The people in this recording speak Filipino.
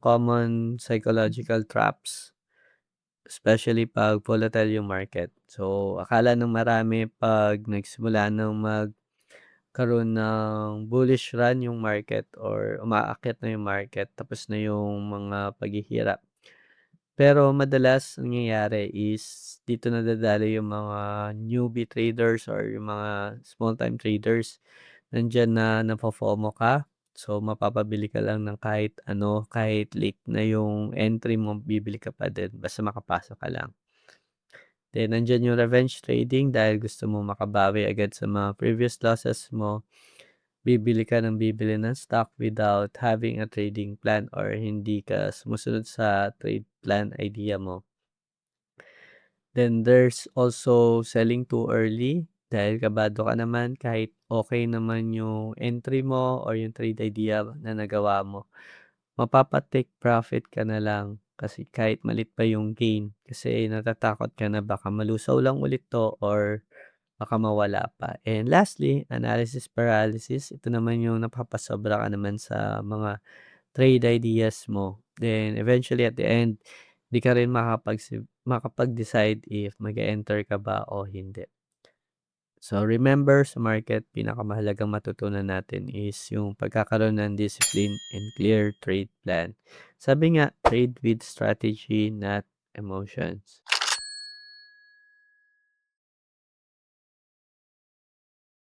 common psychological traps, especially 'pag volatile yung market. So, akala ng marami 'pag nagsimula ng magkaroon ng bullish run yung market or umaakyat na yung market, tapos na yung mga paghihirap. Pero madalas nangyayari is dito nadadali yung mga newbie traders or yung mga small time traders. Nandiyan na nafo-FOMO ka, so mapapabili ka lang ng kahit ano, kahit late na yung entry mo bibili ka pa din basta makapasok ka lang. Then nandiyan yung revenge trading dahil gusto mo makabawi agad sa mga previous losses mo, bibili ka ng bibili ng stock without having a trading plan or hindi ka sumusunod sa trade plan idea mo. Then there's also selling too early dahil kabado ka naman kahit okey naman yung entry mo or yung trade idea na nagawa mo, mapapa-take profit ka na lang kasi kahit maliit pa yung gain kasi natatakot ka na baka malusaw lang ulit 'to or baka mawala pa. And lastly, analysis paralysis. Ito naman yung napapasobra ka naman sa mga trade ideas mo. Then eventually at the end, 'di ka rin makapag-decide if mag-e-enter ka ba o hindi. So remember sa market pinakamahalagang matutunan natin is yung pagkakaroon ng discipline and clear trade plan. Sabi nga, trade with strategy not emotions.